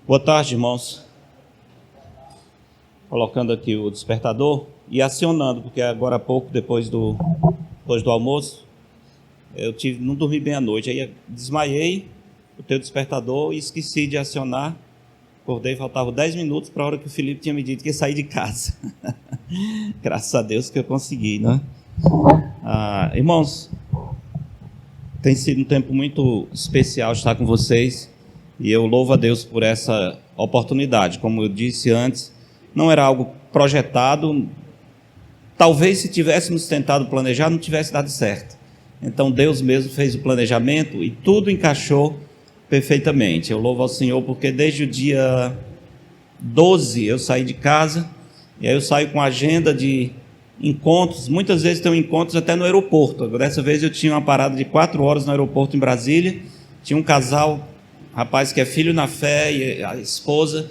Boa tarde, irmãos. Colocando aqui o despertador e acionando, porque agora há pouco, depois do almoço, não dormi bem à noite. Aí desmaiei, botei o despertador e esqueci de acionar. Acordei, faltavam 10 minutos para a hora que o Felipe tinha me dito que ia sair de casa. Graças a Deus que eu consegui, né? Irmãos, tem sido um tempo muito especial estar com vocês. E eu louvo a Deus por essa oportunidade. Como eu disse antes, não era algo projetado. Talvez se tivéssemos tentado planejar, não tivesse dado certo. Então Deus mesmo fez o planejamento e tudo encaixou perfeitamente. Eu louvo ao Senhor porque desde o dia 12 eu saí de casa. E aí eu saio com agenda de encontros. Muitas vezes tem encontros até no aeroporto. Dessa vez eu tinha uma parada de 4 horas no aeroporto em Brasília. Tinha um casal, rapaz que é filho na fé, e a esposa.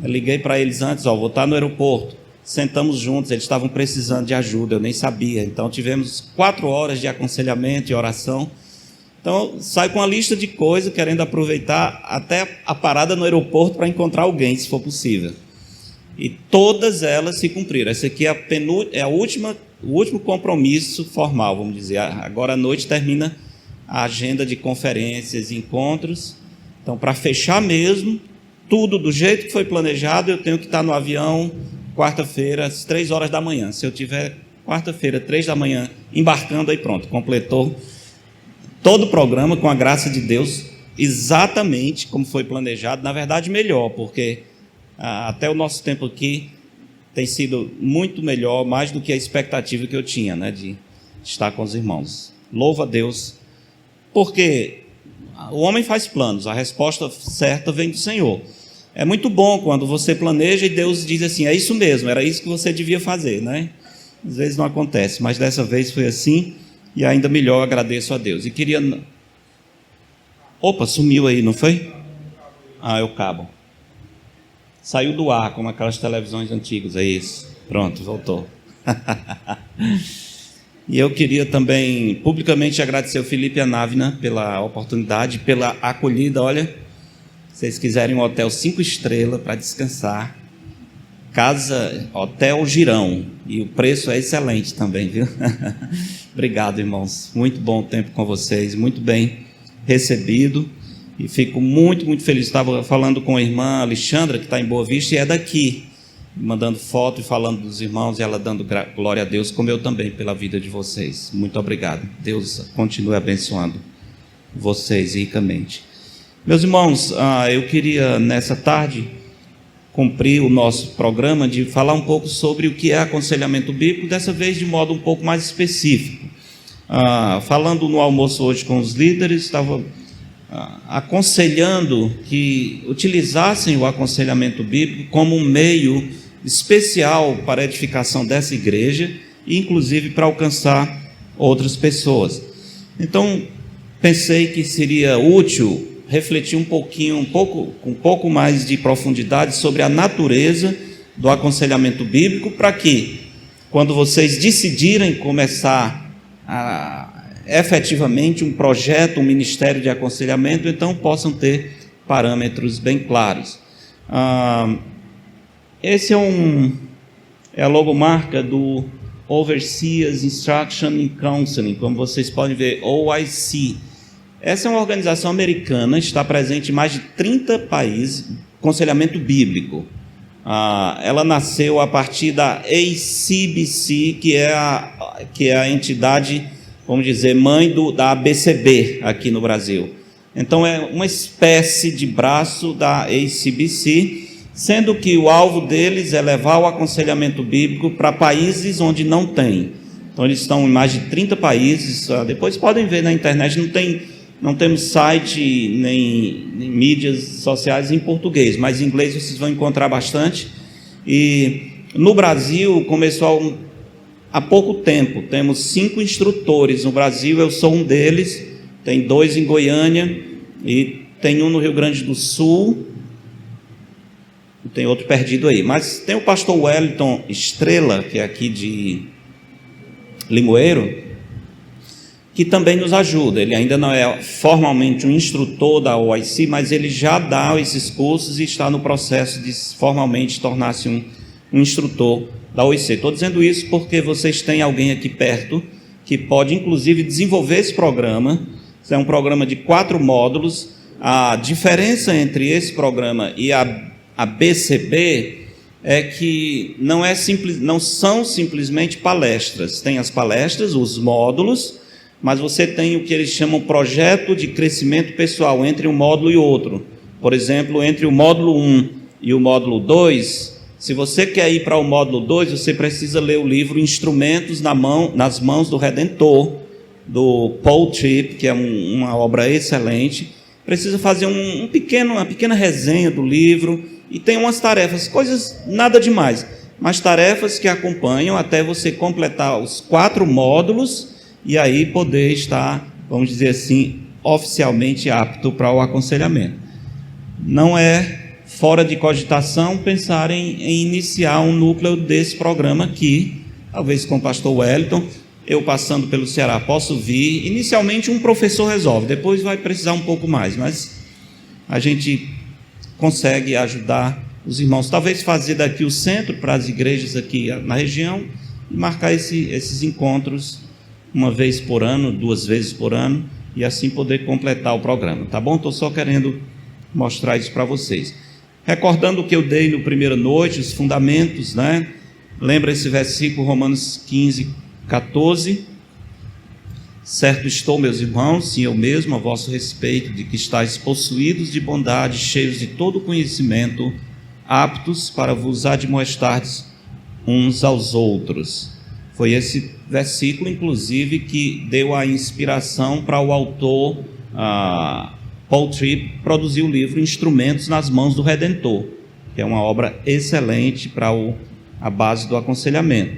Eu liguei para eles antes, vou estar no aeroporto. Sentamos juntos, eles estavam precisando de ajuda, eu nem sabia. Então tivemos 4 horas de aconselhamento e oração. Então saio com uma lista de coisas, querendo aproveitar até a parada no aeroporto para encontrar alguém, se for possível. E todas elas se cumpriram. Esse aqui é o último compromisso formal, vamos dizer. Agora à noite termina a agenda de conferências e encontros. Então, para fechar mesmo, tudo do jeito que foi planejado, eu tenho que estar no avião quarta-feira, às 3 horas da manhã. Se eu tiver quarta-feira, 3 da manhã, embarcando, aí pronto, completou todo o programa, com a graça de Deus, exatamente como foi planejado. Na verdade, melhor, porque até o nosso tempo aqui tem sido muito melhor, mais do que a expectativa que eu tinha, né, de estar com os irmãos. Louvo a Deus, porque o homem faz planos, a resposta certa vem do Senhor. É muito bom quando você planeja e Deus diz assim, é isso mesmo, era isso que você devia fazer, né? Às vezes não acontece, mas dessa vez foi assim, e ainda melhor, agradeço a Deus. E queria... Opa, sumiu aí, não foi? É o cabo. Saiu do ar, como aquelas televisões antigas, é isso. Pronto, voltou. E eu queria também publicamente agradecer o Felipe e a Návina pela oportunidade, pela acolhida. Olha, se vocês quiserem um hotel 5 estrelas para descansar, Hotel Girão, e o preço é excelente também, viu? Obrigado, irmãos, muito bom tempo com vocês, muito bem recebido, e fico muito, muito feliz. Estava falando com a irmã Alexandra, que está em Boa Vista, e é daqui, mandando foto e falando dos irmãos, e ela dando glória a Deus, como eu também, pela vida de vocês. Muito obrigado. Deus continue abençoando vocês ricamente. Meus irmãos, eu queria nessa tarde cumprir o nosso programa de falar um pouco sobre o que é aconselhamento bíblico, dessa vez de modo um pouco mais específico. Falando no almoço hoje com os líderes, estava aconselhando que utilizassem o aconselhamento bíblico como um meio especial para a edificação dessa igreja e inclusive para alcançar outras pessoas. Então pensei que seria útil refletir com um pouco mais de profundidade sobre a natureza do aconselhamento bíblico, para que quando vocês decidirem começar efetivamente um projeto, um ministério de aconselhamento, então possam ter parâmetros bem claros. Esse é a logomarca do Overseers Instruction and Counseling, como vocês podem ver, OIC. Essa é uma organização americana, está presente em mais de 30 países, aconselhamento bíblico. Ela nasceu a partir da ACBC, que é a entidade, vamos dizer, mãe da ABCB aqui no Brasil. Então é uma espécie de braço da ACBC, sendo que o alvo deles é levar o aconselhamento bíblico para países onde não tem. Então eles estão em mais de 30 países, depois podem ver na internet, não temos site nem mídias sociais em português, mas em inglês vocês vão encontrar bastante. E no Brasil começou há pouco tempo, temos 5 instrutores no Brasil, eu sou um deles, tem 2 em Goiânia e tem um no Rio Grande do Sul, tem outro perdido aí, mas tem o pastor Wellington Estrela, que é aqui de Limoeiro, que também nos ajuda. Ele ainda não é formalmente um instrutor da OIC, mas ele já dá esses cursos e está no processo de formalmente tornar-se um instrutor da OIC. Estou dizendo isso porque vocês têm alguém aqui perto que pode, inclusive, desenvolver esse programa. Isso é um programa de 4 módulos. A diferença entre esse programa e a BCB é que não são simplesmente palestras. Tem as palestras, os módulos, mas você tem o que eles chamam projeto de crescimento pessoal entre um módulo e outro. Por exemplo, entre o módulo 1 e o módulo 2, se você quer ir para o módulo 2, você precisa ler o livro Instrumentos nas Mãos do Redentor, do Paul Tripp, que é uma obra excelente. Precisa fazer uma pequena resenha do livro, e tem umas tarefas, coisas nada demais, mas tarefas que acompanham até você completar os 4 módulos, e aí poder estar, vamos dizer assim, oficialmente apto para o aconselhamento. Não é fora de cogitação pensar em iniciar um núcleo desse programa aqui, talvez com o pastor Wellington. Eu passando pelo Ceará posso vir. Inicialmente um professor resolve, depois vai precisar um pouco mais, mas a gente consegue ajudar os irmãos. Talvez fazer daqui o centro para as igrejas aqui na região e marcar esses encontros uma vez por ano, 2 vezes por ano, e assim poder completar o programa, tá bom? Estou só querendo mostrar isso para vocês. Recordando o que eu dei no primeira noite, os fundamentos, né? Lembra esse versículo, Romanos 15, 14? Certo estou, meus irmãos, sim, eu mesmo, a vosso respeito, de que estáis possuídos de bondade, cheios de todo conhecimento, aptos para vos admoestardes uns aos outros. Foi esse versículo, inclusive, que deu a inspiração para o autor Paul Tripp produzir o livro Instrumentos nas Mãos do Redentor, que é uma obra excelente para a base do aconselhamento.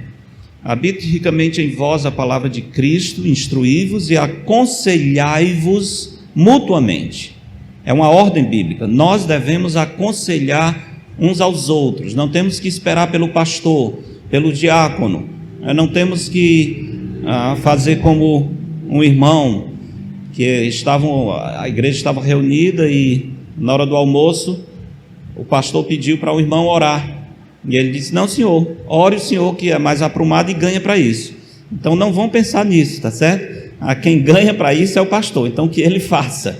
Habite ricamente em vós a palavra de Cristo, instruí-vos e aconselhai-vos mutuamente. É uma ordem bíblica. Nós devemos aconselhar uns aos outros. Não temos que esperar pelo pastor, pelo diácono. Não temos que fazer como um irmão que a igreja estava reunida e na hora do almoço o pastor pediu para o irmão orar. E ele disse: não, senhor, ore o senhor que é mais aprumado e ganha para isso. Então não vão pensar nisso, tá certo? Quem ganha para isso é o pastor, então que ele faça.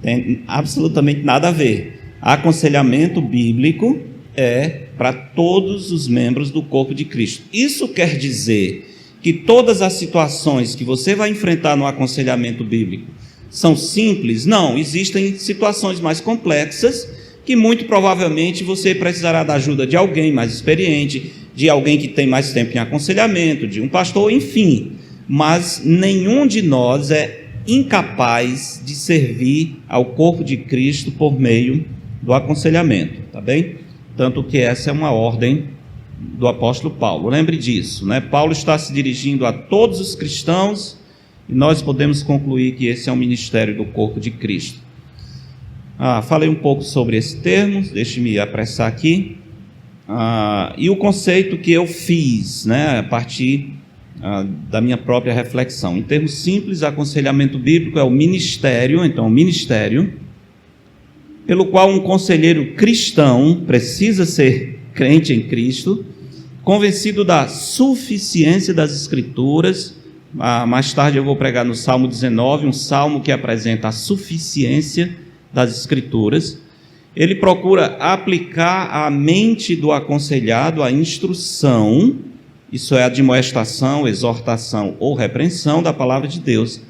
Tem absolutamente nada a ver. Aconselhamento bíblico é para todos os membros do corpo de Cristo. Isso quer dizer que todas as situações que você vai enfrentar no aconselhamento bíblico são simples? Não, existem situações mais complexas que muito provavelmente você precisará da ajuda de alguém mais experiente, de alguém que tem mais tempo em aconselhamento, de um pastor, enfim. Mas nenhum de nós é incapaz de servir ao corpo de Cristo por meio do aconselhamento, tá bem? Tanto que essa é uma ordem do apóstolo Paulo. Lembre disso, né? Paulo está se dirigindo a todos os cristãos e nós podemos concluir que esse é um ministério do corpo de Cristo. Falei um pouco sobre esse termo, deixe-me apressar aqui. E o conceito que eu fiz, né, a partir da minha própria reflexão. Em termos simples, aconselhamento bíblico é o ministério, então o ministério pelo qual um conselheiro cristão precisa ser crente em Cristo, convencido da suficiência das Escrituras. Mais tarde eu vou pregar no Salmo 19, um salmo que apresenta a suficiência das Escrituras. Ele procura aplicar à mente do aconselhado a instrução, isso é, a admoestação, exortação ou repreensão da palavra de Deus,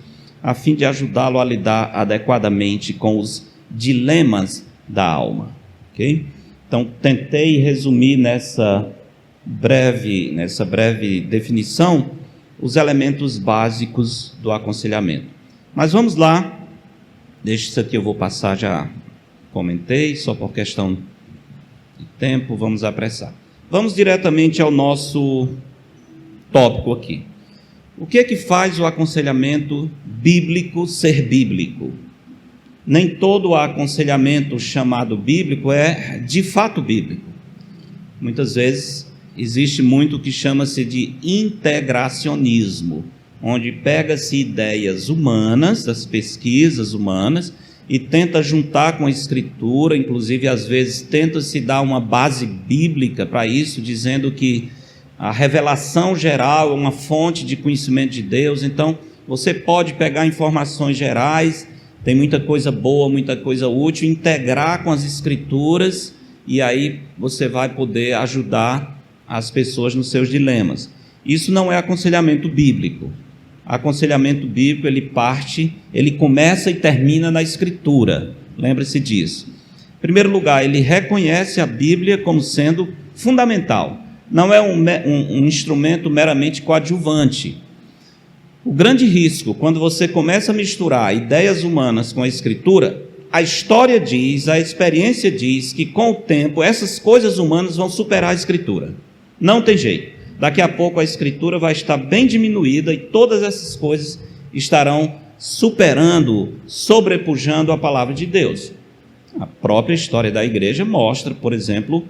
a fim de ajudá-lo a lidar adequadamente com os dilemas da alma. Ok? Então, tentei resumir nessa breve definição os elementos básicos do aconselhamento. Mas vamos lá, deixa isso aqui, eu vou passar, já comentei, só por questão de tempo, vamos apressar. Vamos diretamente ao nosso tópico aqui. O que é que faz o aconselhamento bíblico ser bíblico? Nem todo aconselhamento chamado bíblico é de fato bíblico. Muitas vezes existe muito o que chama-se de integracionismo. onde pega-se ideias humanas, das pesquisas humanas, e tenta juntar com a Escritura, inclusive às vezes tenta-se dar uma base bíblica para isso, dizendo que a revelação geral é uma fonte de conhecimento de Deus. Então você pode pegar informações gerais, tem muita coisa boa, muita coisa útil, integrar com as Escrituras, e aí você vai poder ajudar as pessoas nos seus dilemas. Isso não é aconselhamento bíblico. Aconselhamento bíblico, ele começa e termina na Escritura. Lembre-se disso. Em primeiro lugar, ele reconhece a Bíblia como sendo fundamental. Não é um instrumento meramente coadjuvante. O grande risco, quando você começa a misturar ideias humanas com a Escritura, a história diz, a experiência diz que com o tempo essas coisas humanas vão superar a Escritura. Não tem jeito. Daqui a pouco a Escritura vai estar bem diminuída e todas essas coisas estarão superando, sobrepujando a palavra de Deus. A própria história da igreja mostra, por exemplo,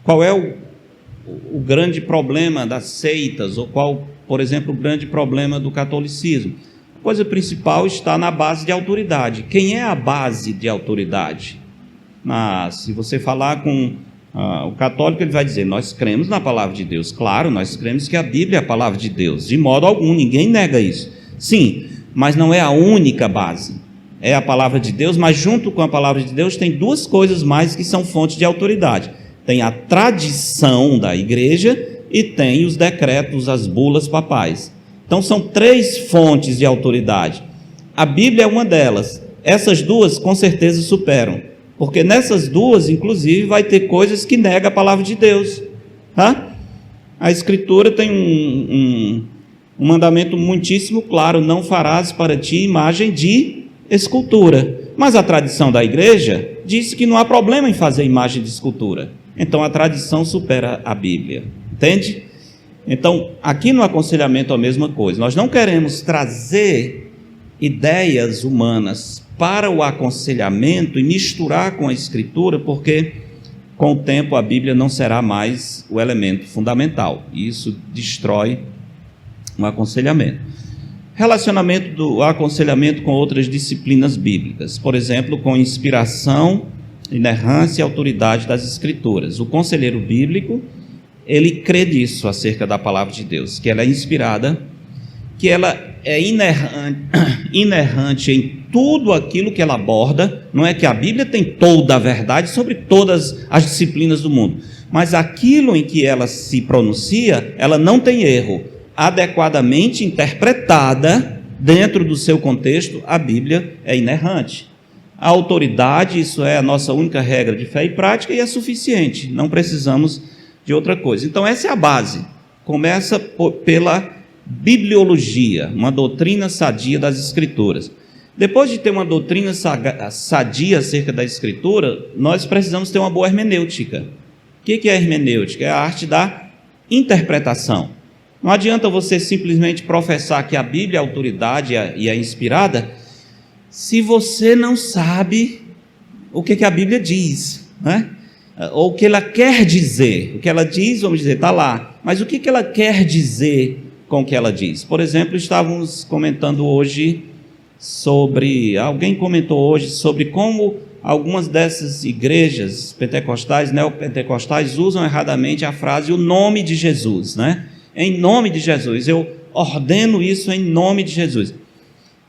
qual é o grande problema das seitas, ou qual, por exemplo, o grande problema do catolicismo. A coisa principal está na base de autoridade. Quem é a base de autoridade? Se você falar com o católico, ele vai dizer: nós cremos na palavra de Deus. Claro, nós cremos que a Bíblia é a palavra de Deus, de modo algum, ninguém nega isso. Sim, mas não é a única base. É a palavra de Deus, mas junto com a palavra de Deus tem duas coisas mais que são fontes de autoridade. Tem a tradição da igreja e tem os decretos, as bulas papais. Então são três fontes de autoridade. A Bíblia é uma delas. Essas duas com certeza superam, porque nessas duas, inclusive, vai ter coisas que negam a palavra de Deus. A Escritura tem um mandamento muitíssimo claro: não farás para ti imagem de escultura. Mas a tradição da igreja diz que não há problema em fazer imagem de escultura. Então a tradição supera a Bíblia. Entende? Então, aqui no aconselhamento é a mesma coisa. Nós não queremos trazer ideias humanas para o aconselhamento e misturar com a Escritura, porque com o tempo a Bíblia não será mais o elemento fundamental. E isso destrói o aconselhamento. Relacionamento do aconselhamento com outras disciplinas bíblicas, por exemplo, com inspiração, inerrância e autoridade das Escrituras. O conselheiro bíblico, ele crê nisso acerca da palavra de Deus, que ela é inspirada, que ela é inerrante em tudo aquilo que ela aborda. Não é que a Bíblia tem toda a verdade sobre todas as disciplinas do mundo, mas aquilo em que ela se pronuncia, ela não tem erro. Adequadamente interpretada dentro do seu contexto, a Bíblia é inerrante. A autoridade, isso é a nossa única regra de fé e prática, e é suficiente, não precisamos de outra coisa. Então essa é a base. Começa pela bibliologia, uma doutrina sadia das Escrituras. Depois de ter uma doutrina sadia acerca da Escritura, nós precisamos ter uma boa hermenêutica. O que é a hermenêutica? É a arte da interpretação. Não adianta você simplesmente professar que a Bíblia é a autoridade e é inspirada, se você não sabe o que a Bíblia diz, né? Ou o que ela quer dizer. O que ela diz, vamos dizer, está lá, mas o que ela quer dizer com o que ela diz? Por exemplo, estávamos comentando hoje alguém comentou hoje sobre como algumas dessas igrejas pentecostais, neopentecostais, usam erradamente a frase "o nome de Jesus", né? Em nome de Jesus, eu ordeno isso em nome de Jesus.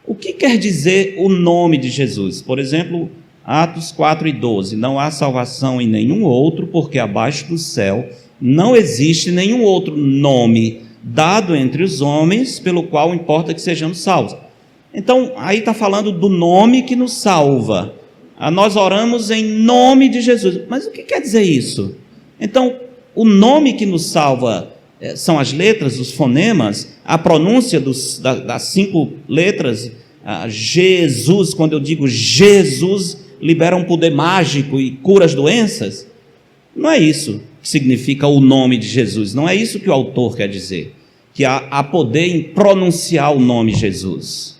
O que quer dizer o nome de Jesus? Por exemplo, Atos 4:12, não há salvação em nenhum outro, porque abaixo do céu não existe nenhum outro nome dado entre os homens, pelo qual importa que sejamos salvos. Então, aí está falando do nome que nos salva. Nós oramos em nome de Jesus. Mas o que quer dizer isso? Então, o nome que nos salva são as letras, os fonemas, a pronúncia das 5 letras. Jesus, quando eu digo Jesus, libera um poder mágico e cura as doenças? Não é isso que significa o nome de Jesus. Não é isso que o autor quer dizer, que há poder em pronunciar o nome Jesus.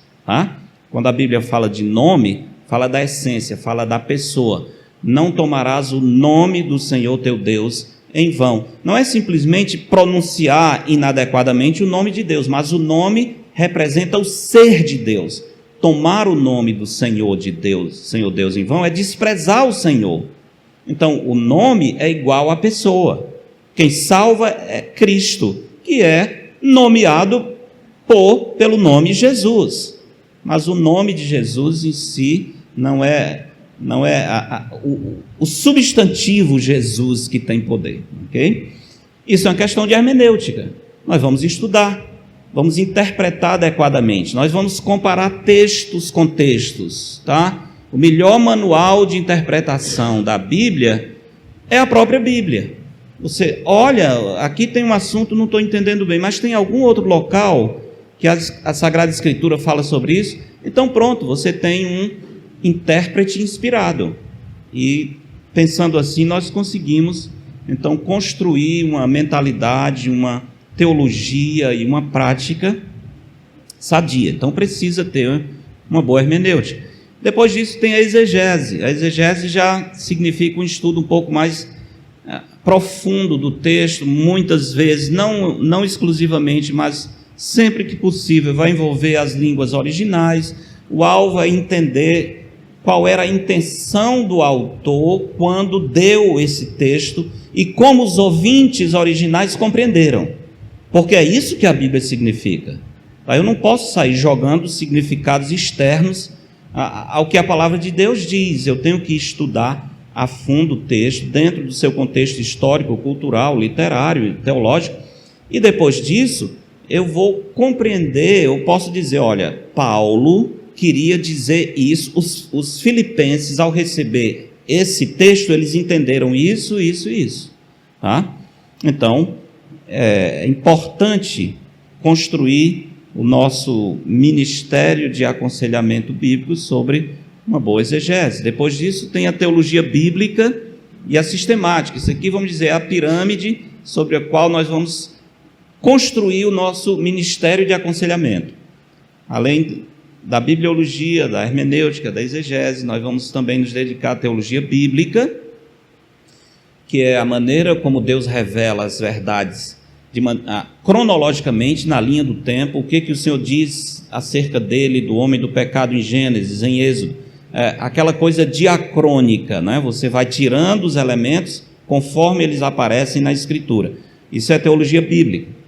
Quando a Bíblia fala de nome, fala da essência, fala da pessoa. Não tomarás o nome do Senhor teu Deus em vão. Não é simplesmente pronunciar inadequadamente o nome de Deus, mas o nome representa o ser de Deus. Tomar o nome do Senhor de Deus, Senhor Deus em vão, é desprezar o Senhor. Então, o nome é igual à pessoa. Quem salva é Cristo, que é nomeado pelo nome Jesus. Mas o nome de Jesus em si não é o substantivo Jesus que tem poder. Okay? Isso é uma questão de hermenêutica. Nós vamos estudar, vamos interpretar adequadamente. Nós vamos comparar textos com textos. Tá? O melhor manual de interpretação da Bíblia é a própria Bíblia. Você olha, aqui tem um assunto, não estou entendendo bem, mas tem algum outro local que a Sagrada Escritura fala sobre isso? Então pronto, você tem um intérprete inspirado. E pensando assim, nós conseguimos então construir uma mentalidade, uma teologia e uma prática sadia. Então precisa ter uma boa hermenêutica. Depois disso tem a exegese. A exegese já significa um estudo um pouco mais profundo do texto, muitas vezes, não exclusivamente, mas sempre que possível, vai envolver as línguas originais. O alvo é entender qual era a intenção do autor quando deu esse texto e como os ouvintes originais compreenderam, porque é isso que a Bíblia significa. Eu não posso sair jogando significados externos ao que a palavra de Deus diz. Eu tenho que estudar a fundo o texto, dentro do seu contexto histórico, cultural, literário, teológico, e depois disso eu vou compreender, eu posso dizer, olha, Paulo queria dizer isso, os filipenses, ao receber esse texto, eles entenderam isso. Tá? Então, é importante construir o nosso ministério de aconselhamento bíblico sobre uma boa exegese. Depois disso tem a teologia bíblica e a sistemática. Isso aqui, vamos dizer, é a pirâmide sobre a qual nós vamos construir o nosso ministério de aconselhamento. Além da bibliologia, da hermenêutica, da exegese, nós vamos também nos dedicar à teologia bíblica, que é a maneira como Deus revela as verdades cronologicamente, na linha do tempo. O que o Senhor diz acerca dele, do homem do pecado em Gênesis, em Êxodo. Aquela coisa diacrônica, né? Você vai tirando os elementos conforme eles aparecem na Escritura. Isso é teologia bíblica.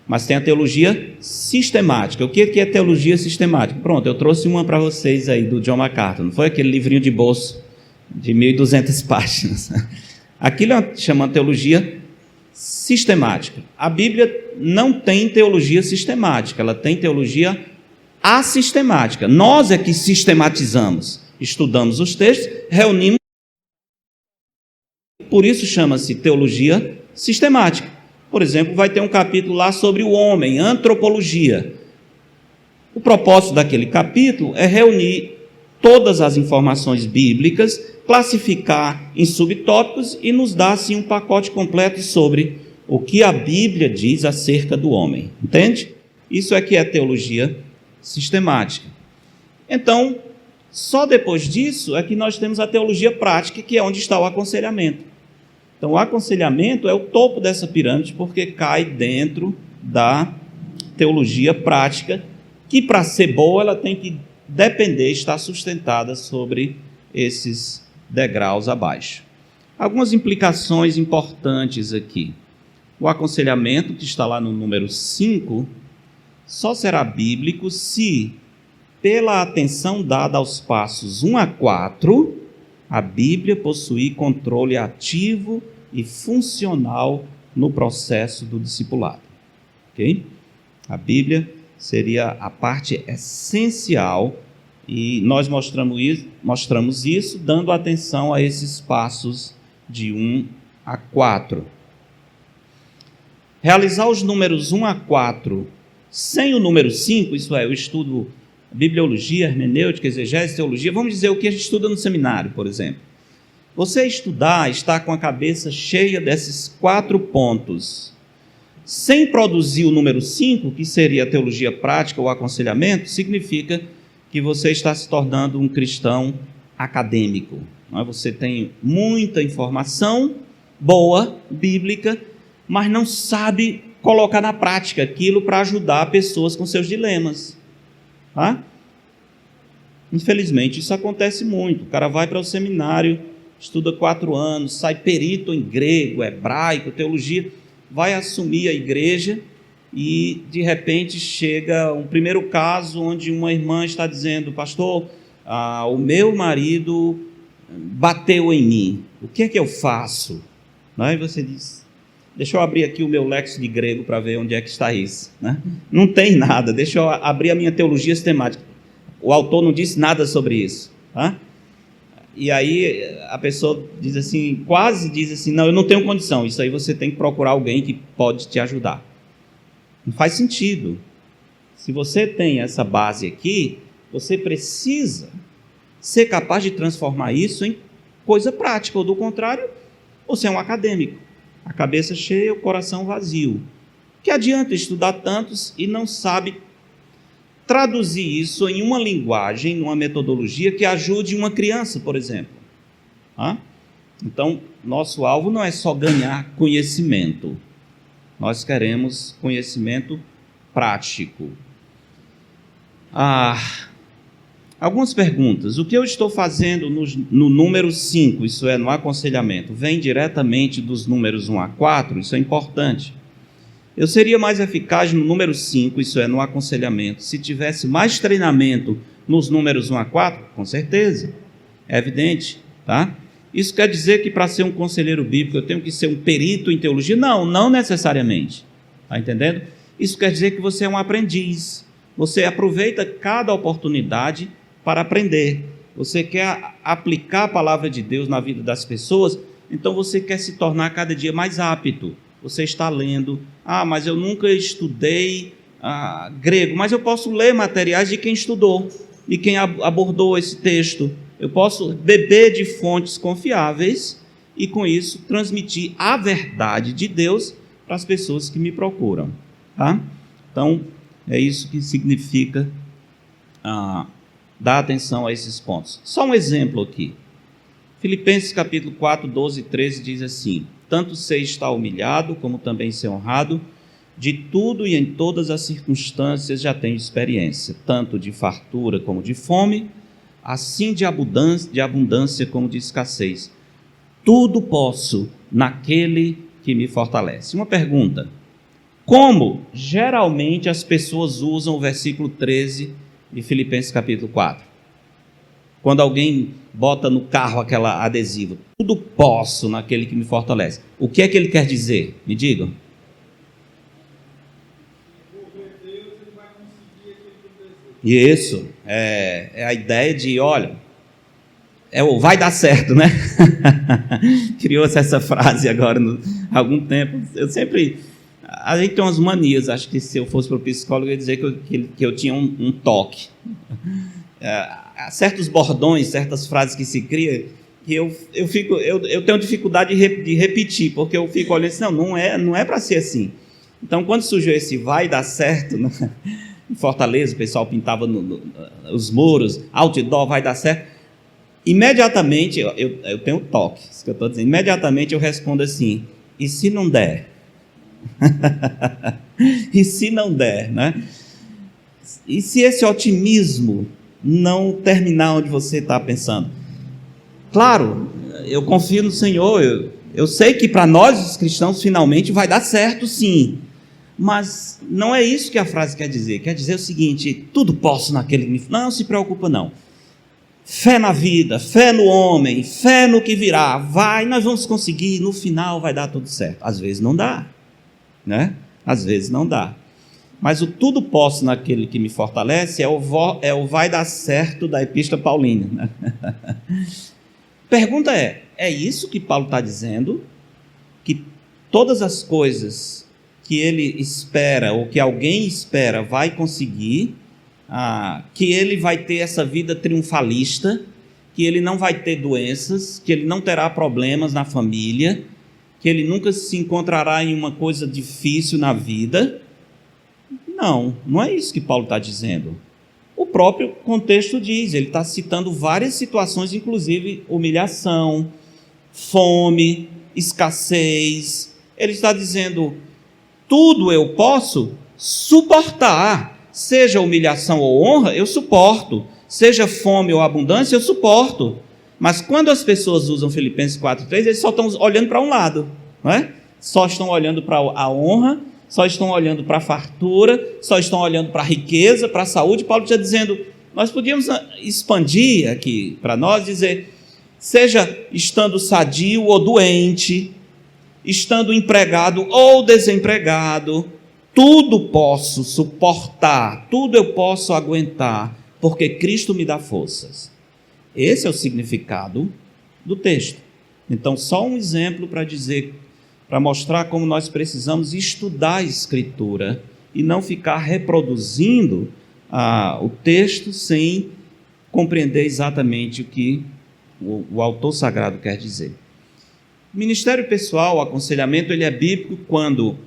Mas tem a teologia sistemática. O que é teologia sistemática? Pronto, eu trouxe uma para vocês aí, do John MacArthur. Não foi aquele livrinho de bolso de 1.200 páginas. Aquilo chama teologia sistemática. A Bíblia não tem teologia sistemática, ela tem teologia assistemática. Nós é que sistematizamos, estudamos os textos, reunimos, por isso chama-se teologia sistemática. Por exemplo, vai ter um capítulo lá sobre o homem, antropologia. O propósito daquele capítulo é reunir todas as informações bíblicas, classificar em subtópicos e nos dar assim um pacote completo sobre o que a Bíblia diz acerca do homem. Entende? Isso é que é teologia sistemática. Então, só depois disso é que nós temos a teologia prática, que é onde está o aconselhamento. Então, o aconselhamento é o topo dessa pirâmide, porque cai dentro da teologia prática, que para ser boa ela tem que depender, estar sustentada sobre esses degraus abaixo. Algumas implicações importantes aqui. O aconselhamento, que está lá no número 5, só será bíblico se, pela atenção dada aos passos 1 a 4, a Bíblia possuir controle ativo e funcional no processo do discipulado. Ok? A Bíblia seria a parte essencial e nós mostramos isso dando atenção a esses passos de 1 a 4. Realizar os números 1 a 4 sem o número 5, isso é, o estudo bibliologia, hermenêutica, exegese, teologia, vamos dizer o que a gente estuda no seminário, por exemplo. Você estudar, estar com a cabeça cheia desses 4 pontos, sem produzir o número 5, que seria a teologia prática ou aconselhamento, significa que você está se tornando um cristão acadêmico. Não é? Você tem muita informação, boa, bíblica, mas não sabe colocar na prática aquilo para ajudar pessoas com seus dilemas. Tá? Infelizmente, isso acontece muito. O cara vai para o seminário, estuda 4 anos, sai perito em grego, hebraico, teologia, vai assumir a igreja e, de repente, chega um primeiro caso onde uma irmã está dizendo: pastor, o meu marido bateu em mim, o que é que eu faço? E você diz: deixa eu abrir aqui o meu léxico de grego para ver onde é que está isso. Não tem nada, deixa eu abrir a minha teologia sistemática. O autor não disse nada sobre isso. E aí a pessoa diz assim, quase diz assim: não, eu não tenho condição, isso aí você tem que procurar alguém que pode te ajudar. Não faz sentido. Se você tem essa base aqui, você precisa ser capaz de transformar isso em coisa prática, ou do contrário, você é um acadêmico, a cabeça cheia, o coração vazio. Que adianta estudar tantos e não sabe traduzir isso em uma linguagem, numa metodologia que ajude uma criança, por exemplo. Então, nosso alvo não é só ganhar conhecimento, nós queremos conhecimento prático. Algumas perguntas. O que eu estou fazendo no número 5, isso é, no aconselhamento, vem diretamente dos números 1 a 4? Isso é importante. Eu seria mais eficaz no número 5, isso é, no aconselhamento, se tivesse mais treinamento nos números 1 a 4? Com certeza, é evidente, tá? Isso quer dizer que para ser um conselheiro bíblico eu tenho que ser um perito em teologia? Não, não necessariamente, está entendendo? Isso quer dizer que você é um aprendiz, você aproveita cada oportunidade para aprender, você quer aplicar a palavra de Deus na vida das pessoas, então você quer se tornar cada dia mais apto. Você está lendo: mas eu nunca estudei grego, mas eu posso ler materiais de quem estudou, de quem abordou esse texto. Eu posso beber de fontes confiáveis e, com isso, transmitir a verdade de Deus para as pessoas que me procuram. Tá? Então, é isso que significa dar atenção a esses pontos. Só um exemplo aqui. Filipenses capítulo 4, 12 e 13 diz assim: tanto sei estar humilhado, como também ser honrado, de tudo e em todas as circunstâncias já tenho experiência, tanto de fartura como de fome, assim de abundância como de escassez. Tudo posso naquele que me fortalece. Uma pergunta: como geralmente as pessoas usam o versículo 13 de Filipenses capítulo 4? Quando alguém bota no carro aquela adesiva: tudo posso naquele que me fortalece. O que é que ele quer dizer? Me digam. Isso, é a ideia de, olha, vai dar certo, né? Criou-se essa frase agora há algum tempo. A gente tem umas manias, acho que se eu fosse para o psicólogo eu ia dizer que eu tinha um toque. Certos bordões, certas frases que se cria, que eu tenho dificuldade de repetir, porque eu fico olhando assim, não é para ser assim. Então, quando surgiu esse vai dar certo, né? Em Fortaleza o pessoal pintava os muros, outdoor, vai dar certo. Imediatamente, eu tenho toque, isso que eu estou dizendo, imediatamente eu respondo assim: e se não der? E se não der, né? E se esse otimismo não terminar onde você está pensando? Claro, eu confio no Senhor, eu sei que para nós os cristãos finalmente vai dar certo, sim, mas não é isso que a frase quer dizer o seguinte: tudo posso naquele que me... Não se preocupa não, fé na vida, fé no homem, fé no que virá, nós vamos conseguir, no final vai dar tudo certo. Às vezes não dá, né? Às vezes não dá. Mas o tudo posso naquele que me fortalece é o vai dar certo da Epístola Paulina. Pergunta é isso que Paulo está dizendo? Que todas as coisas que ele espera, ou que alguém espera, vai conseguir, que ele vai ter essa vida triunfalista, que ele não vai ter doenças, que ele não terá problemas na família, que ele nunca se encontrará em uma coisa difícil na vida? Não é isso que Paulo está dizendo. O próprio contexto diz, ele está citando várias situações, inclusive humilhação, fome, escassez. Ele está dizendo, tudo eu posso suportar, seja humilhação ou honra, eu suporto, seja fome ou abundância, eu suporto. Mas quando as pessoas usam Filipenses 4:3, eles só estão olhando para um lado, não é? Só estão olhando para a honra, só estão olhando para a fartura, só estão olhando para a riqueza, para a saúde. Paulo está dizendo, nós podíamos expandir aqui para nós, dizer, seja estando sadio ou doente, estando empregado ou desempregado, tudo posso suportar, tudo eu posso aguentar, porque Cristo me dá forças. Esse é o significado do texto. Então, só um exemplo para dizer, para mostrar como nós precisamos estudar a Escritura e não ficar reproduzindo o texto sem compreender exatamente o que o autor sagrado quer dizer. Ministério pessoal, o aconselhamento, ele é bíblico quando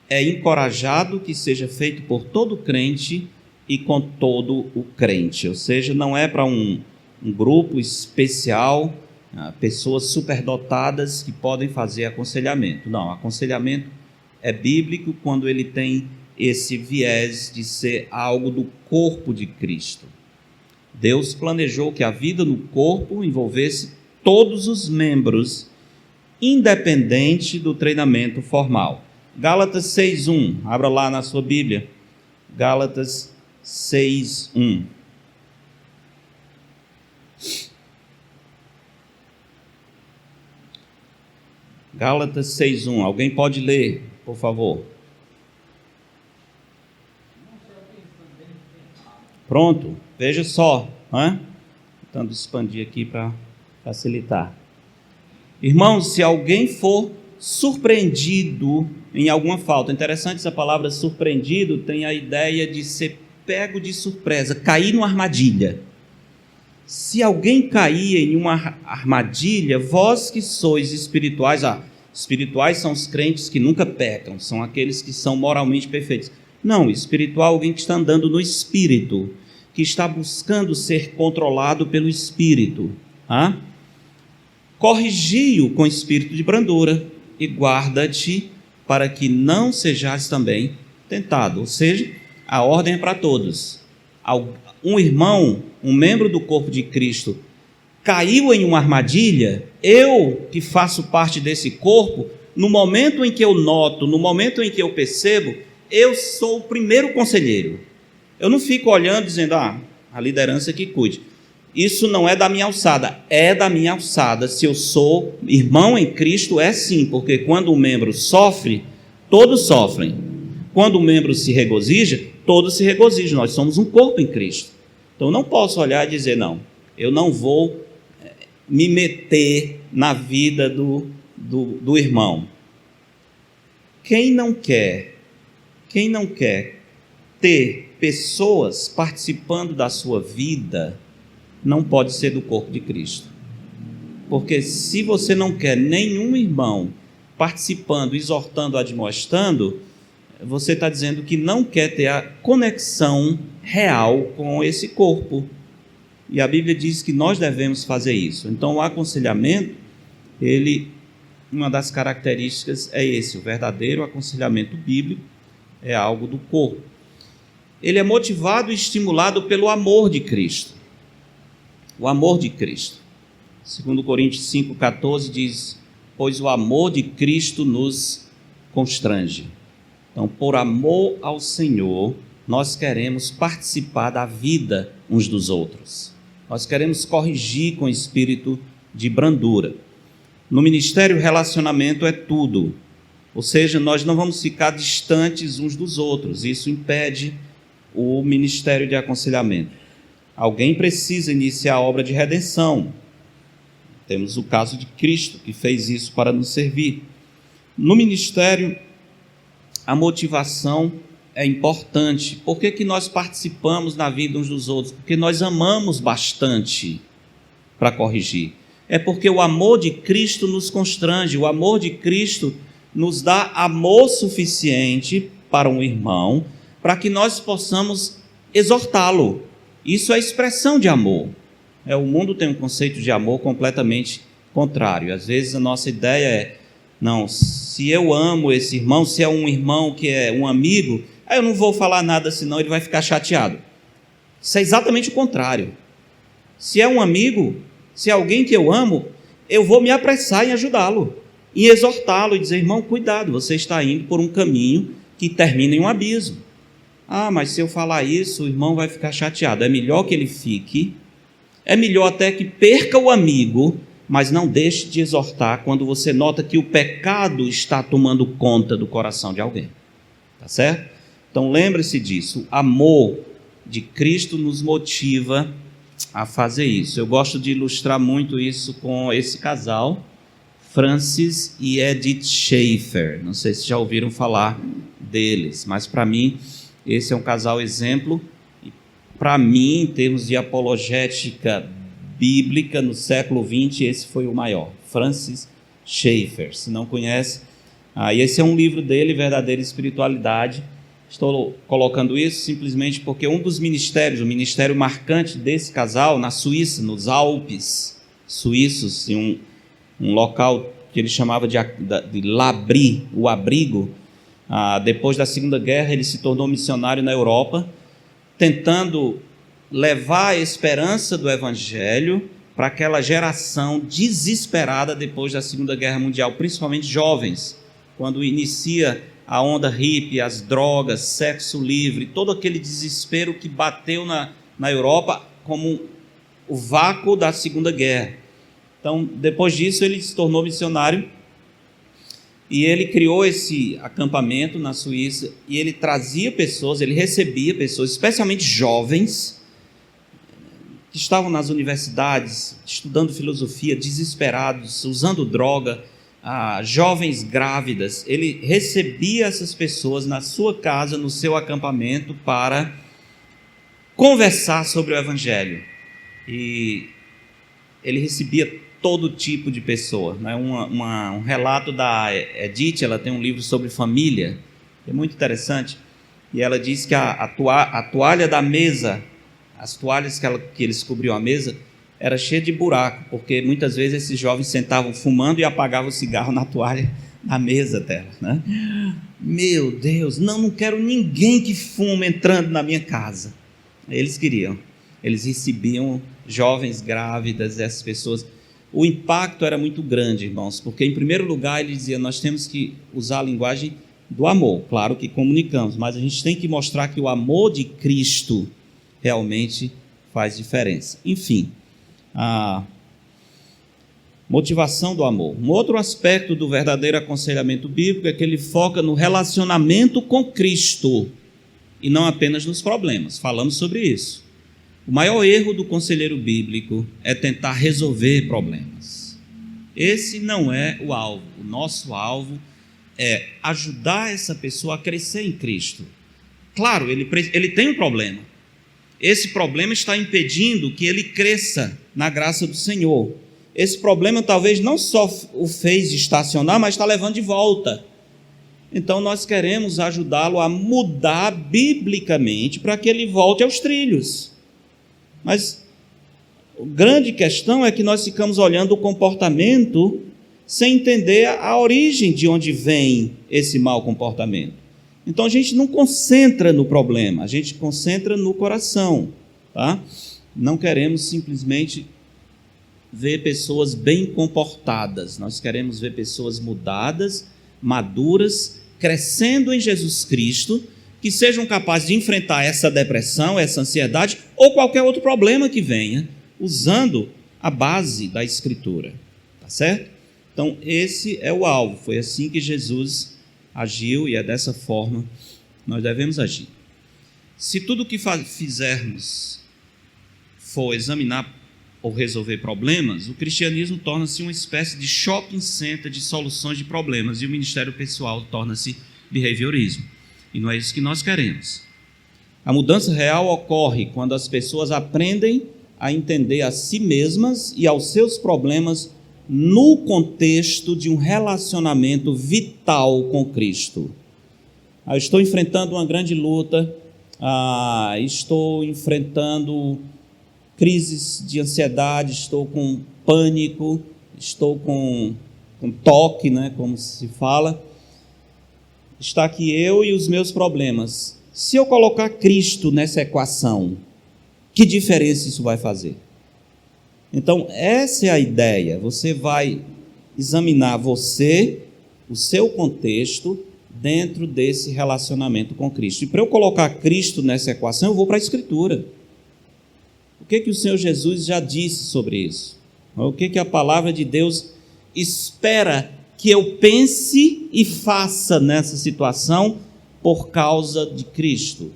é encorajado que seja feito por todo crente e com todo o crente, ou seja, não é para um grupo especial, pessoas superdotadas que podem fazer aconselhamento. Não, aconselhamento é bíblico quando ele tem esse viés de ser algo do corpo de Cristo. Deus planejou que a vida no corpo envolvesse todos os membros, independente do treinamento formal. Gálatas 6:1, abra lá na sua Bíblia, Gálatas 6:1. Gálatas 6:1, alguém pode ler, por favor? Pronto, veja só, tentando expandir aqui para facilitar. Irmãos, se alguém for surpreendido em alguma falta, interessante essa palavra surpreendido, tem a ideia de ser pego de surpresa, cair numa armadilha. Se alguém cair em uma armadilha, vós que sois espirituais, espirituais são os crentes que nunca pecam, são aqueles que são moralmente perfeitos. Não, espiritual é alguém que está andando no Espírito, que está buscando ser controlado pelo Espírito. Corrigi-o com espírito de brandura e guarda-te para que não sejas também tentado. Ou seja, a ordem é para todos. Um irmão, um membro do corpo de Cristo, caiu em uma armadilha, eu que faço parte desse corpo, no momento em que eu noto, no momento em que eu percebo, eu sou o primeiro conselheiro. Eu não fico olhando dizendo, a liderança que cuide. Isso não é da minha alçada, é da minha alçada. Se eu sou irmão em Cristo, é sim, porque quando um membro sofre, todos sofrem. Quando o membro se regozija, todos se regozijam. Nós somos um corpo em Cristo. Então, eu não posso olhar e dizer, não, eu não vou me meter na vida do irmão. Quem não quer ter pessoas participando da sua vida, não pode ser do corpo de Cristo. Porque se você não quer nenhum irmão participando, exortando, admoestando, você está dizendo que não quer ter a conexão real com esse corpo. E a Bíblia diz que nós devemos fazer isso. Então, o aconselhamento, uma das características é esse, o verdadeiro aconselhamento bíblico é algo do corpo. Ele é motivado e estimulado pelo amor de Cristo. O amor de Cristo. 2 Coríntios 5,14 diz, pois o amor de Cristo nos constrange. Então, por amor ao Senhor, nós queremos participar da vida uns dos outros. Nós queremos corrigir com espírito de brandura. No ministério, relacionamento é tudo. Ou seja, nós não vamos ficar distantes uns dos outros. Isso impede o ministério de aconselhamento. Alguém precisa iniciar a obra de redenção. Temos o caso de Cristo, que fez isso para nos servir. No ministério, a motivação é importante. Por que nós participamos na vida uns dos outros? Porque nós amamos bastante para corrigir. É porque o amor de Cristo nos constrange. O amor de Cristo nos dá amor suficiente para um irmão, para que nós possamos exortá-lo. Isso é expressão de amor. O mundo tem um conceito de amor completamente contrário. Às vezes a nossa ideia é, não, se eu amo esse irmão, se é um irmão que é um amigo, aí eu não vou falar nada, senão ele vai ficar chateado. Isso é exatamente o contrário. Se é um amigo, se é alguém que eu amo, eu vou me apressar em ajudá-lo, em exortá-lo e dizer, irmão, cuidado, você está indo por um caminho que termina em um abismo. Ah, mas se eu falar isso, o irmão vai ficar chateado. É melhor que ele fique, é melhor até que perca o amigo, mas não deixe de exortar quando você nota que o pecado está tomando conta do coração de alguém. Tá certo? Então lembre-se disso, o amor de Cristo nos motiva a fazer isso. Eu gosto de ilustrar muito isso com esse casal, Francis e Edith Schaeffer. Não sei se já ouviram falar deles, mas para mim esse é um casal exemplo. Para mim, em termos de apologética bíblica no século XX, esse foi o maior, Francis Schaeffer. Se não conhece, esse é um livro dele, Verdadeira Espiritualidade. Estou colocando isso simplesmente porque um dos ministérios, o ministério marcante desse casal, na Suíça, nos Alpes suíços, em um local que ele chamava de L'Abri, o abrigo. Depois da Segunda Guerra, ele se tornou missionário na Europa, tentando levar a esperança do Evangelho para aquela geração desesperada depois da Segunda Guerra Mundial, principalmente jovens, quando inicia a onda hippie, as drogas, sexo livre, todo aquele desespero que bateu na Europa como o vácuo da Segunda Guerra. Então, depois disso, ele se tornou missionário e ele criou esse acampamento na Suíça e ele trazia pessoas, ele recebia pessoas, especialmente jovens, que estavam nas universidades, estudando filosofia, desesperados, usando droga, jovens grávidas. Ele recebia essas pessoas na sua casa, no seu acampamento, para conversar sobre o Evangelho. E ele recebia todo tipo de pessoa, né? Um relato da Edith, ela tem um livro sobre família, é muito interessante, e ela diz que a toalha da mesa, as toalhas que eles cobriam a mesa, era cheia de buraco, porque muitas vezes esses jovens sentavam fumando e apagavam o cigarro na toalha da mesa dela, né? Meu Deus, não quero ninguém que fuma entrando na minha casa. Eles recebiam jovens grávidas, essas pessoas. O impacto era muito grande, irmãos, porque em primeiro lugar ele dizia, nós temos que usar a linguagem do amor, claro que comunicamos, mas a gente tem que mostrar que o amor de Cristo realmente faz diferença. Enfim, a motivação do amor. Um outro aspecto do verdadeiro aconselhamento bíblico é que ele foca no relacionamento com Cristo e não apenas nos problemas. Falamos sobre isso. O maior erro do conselheiro bíblico é tentar resolver problemas. Esse não é o alvo. O nosso alvo é ajudar essa pessoa a crescer em Cristo. Claro, ele tem um problema. Esse problema está impedindo que ele cresça na graça do Senhor. Esse problema talvez não só o fez estacionar, mas está levando de volta. Então nós queremos ajudá-lo a mudar biblicamente para que ele volte aos trilhos. Mas a grande questão é que nós ficamos olhando o comportamento sem entender a origem de onde vem esse mau comportamento. Então a gente não concentra no problema, a gente concentra no coração, tá? Não queremos simplesmente ver pessoas bem comportadas, nós queremos ver pessoas mudadas, maduras, crescendo em Jesus Cristo, que sejam capazes de enfrentar essa depressão, essa ansiedade ou qualquer outro problema que venha, usando a base da Escritura, tá certo? Então esse é o alvo, foi assim que Jesus agiu e é dessa forma que nós devemos agir. Se tudo o que fizermos for examinar ou resolver problemas, o cristianismo torna-se uma espécie de shopping center de soluções de problemas e o ministério pessoal torna-se behaviorismo. E não é isso que nós queremos. A mudança real ocorre quando as pessoas aprendem a entender a si mesmas e aos seus problemas no contexto de um relacionamento vital com Cristo. Eu estou enfrentando uma grande luta, estou enfrentando crises de ansiedade, estou com pânico, estou com toque, né, como se fala. Está aqui eu e os meus problemas. Se eu colocar Cristo nessa equação, que diferença isso vai fazer? Então, essa é a ideia. Você vai examinar você, o seu contexto, dentro desse relacionamento com Cristo. E para eu colocar Cristo nessa equação, eu vou para a Escritura. O que o Senhor Jesus já disse sobre isso? O que a palavra de Deus espera que eu pense e faça nessa situação por causa de Cristo?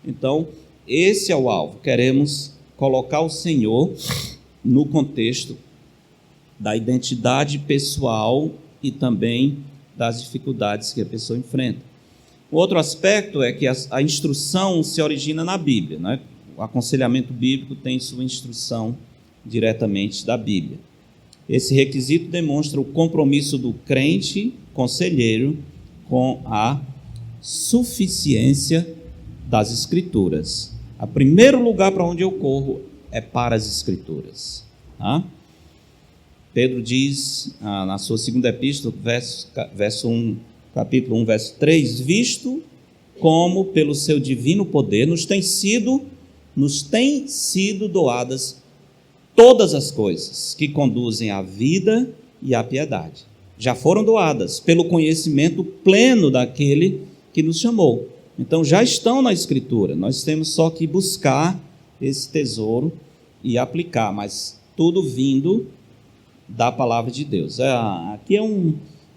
Então, esse é o alvo. Queremos colocar o Senhor no contexto da identidade pessoal e também das dificuldades que a pessoa enfrenta. O outro aspecto é que a instrução se origina na Bíblia, né? O aconselhamento bíblico tem sua instrução diretamente da Bíblia. Esse requisito demonstra o compromisso do crente conselheiro com a suficiência das Escrituras. O primeiro lugar para onde eu corro é para as Escrituras. Tá? Pedro diz na sua segunda epístola, capítulo 1, verso 3, visto como pelo seu divino poder nos têm sido doadas todas as coisas que conduzem à vida e à piedade. Já foram doadas pelo conhecimento pleno daquele que nos chamou. Então já estão na Escritura, nós temos só que buscar esse tesouro e aplicar, mas tudo vindo da palavra de Deus. Aqui é um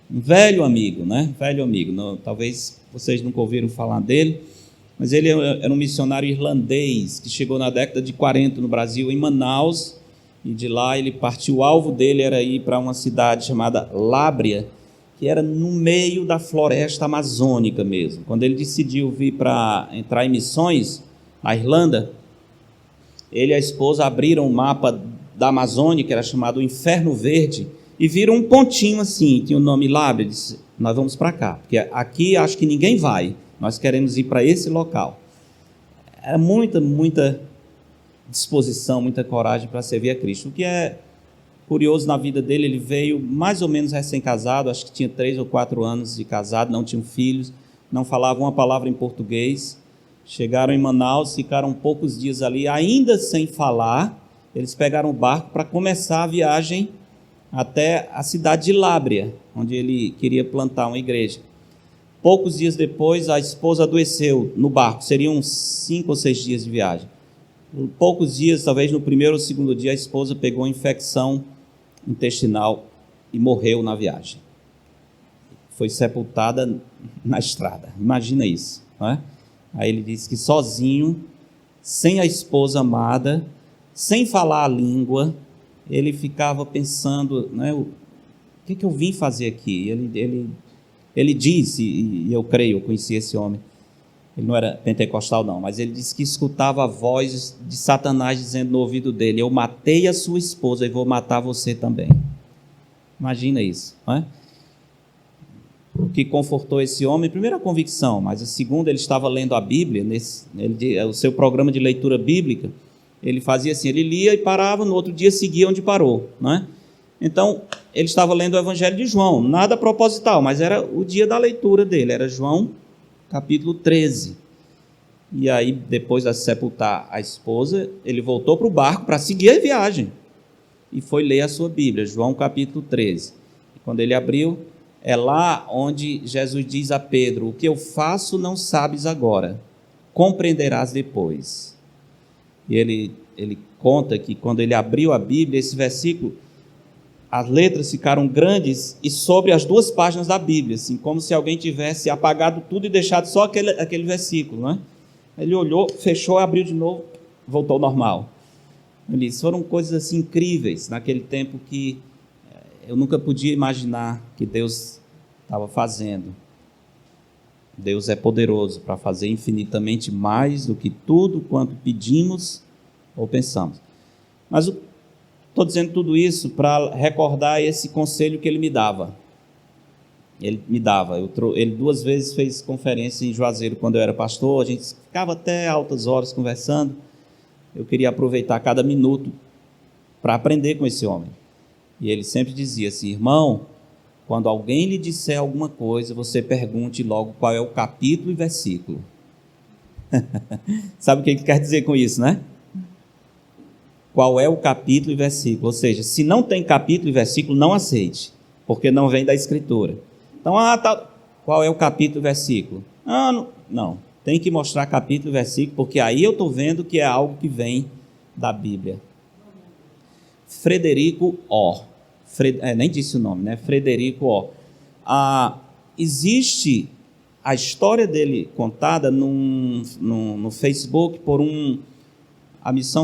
velho amigo, né? Velho amigo, talvez vocês nunca ouviram falar dele, mas ele era um missionário irlandês que chegou na década de 40 no Brasil, em Manaus, e de lá ele partiu. O alvo dele era ir para uma cidade chamada Lábrea, que era no meio da floresta amazônica mesmo. Quando ele decidiu vir para entrar em missões na Irlanda, ele e a esposa abriram um mapa da Amazônia, que era chamado Inferno Verde, e viram um pontinho assim, tinha o nome Lábrea. Disse, nós vamos para cá, porque aqui acho que ninguém vai, nós queremos ir para esse local. Era muita disposição, muita coragem para servir a Cristo. O que é curioso na vida dele, ele veio mais ou menos recém-casado, acho que tinha 3 ou 4 anos de casado, não tinham filhos, não falava uma palavra em português. Chegaram em Manaus, ficaram poucos dias ali, ainda sem falar. Eles pegaram o barco para começar a viagem até a cidade de Lábrea, onde ele queria plantar uma igreja. Poucos dias depois, a esposa adoeceu no barco, seriam 5 ou 6 dias de viagem. Em poucos dias, talvez no primeiro ou segundo dia, a esposa pegou infecção intestinal e morreu na viagem. Foi sepultada na estrada. Imagina isso, não é? Aí ele disse que sozinho, sem a esposa amada, sem falar a língua, ele ficava pensando, né, o que eu vim fazer aqui? Ele disse, e eu creio, eu conheci esse homem, ele não era pentecostal não, mas ele disse que escutava a voz de Satanás dizendo no ouvido dele, eu matei a sua esposa e vou matar você também. Imagina isso, não é? O que confortou esse homem, primeiro a convicção, mas a segunda, ele estava lendo a Bíblia, o seu programa de leitura bíblica, ele fazia assim, ele lia e parava, no outro dia seguia onde parou, não é? Então, ele estava lendo o Evangelho de João, nada proposital, mas era o dia da leitura dele, era João capítulo 13. E aí, depois de sepultar a esposa, ele voltou para o barco para seguir a viagem e foi ler a sua Bíblia, João capítulo 13. E quando ele abriu, é lá onde Jesus diz a Pedro, o que eu faço não sabes agora, compreenderás depois. E ele conta que quando ele abriu a Bíblia, esse versículo, as letras ficaram grandes e sobre as 2 páginas da Bíblia, assim, como se alguém tivesse apagado tudo e deixado só aquele versículo, né? Ele olhou, fechou, abriu de novo, voltou ao normal. Ele disse, foram coisas assim incríveis naquele tempo que eu nunca podia imaginar que Deus estava fazendo. Deus é poderoso para fazer infinitamente mais do que tudo quanto pedimos ou pensamos. Mas estou dizendo tudo isso para recordar esse conselho que ele me dava. Ele me dava. Ele 2 vezes fez conferência em Juazeiro quando eu era pastor, a gente ficava até altas horas conversando. Eu queria aproveitar cada minuto para aprender com esse homem. E ele sempre dizia assim: irmão, quando alguém lhe disser alguma coisa, você pergunte logo qual é o capítulo e versículo. Sabe o que ele quer dizer com isso, né? Qual é o capítulo e versículo? Ou seja, se não tem capítulo e versículo, não aceite, porque não vem da Escritura. Então, qual é o capítulo e versículo? Não, tem que mostrar capítulo e versículo, porque aí eu estou vendo que é algo que vem da Bíblia. Frederico O. Nem disse o nome, né? Frederico O. Existe a história dele contada no Facebook por a missão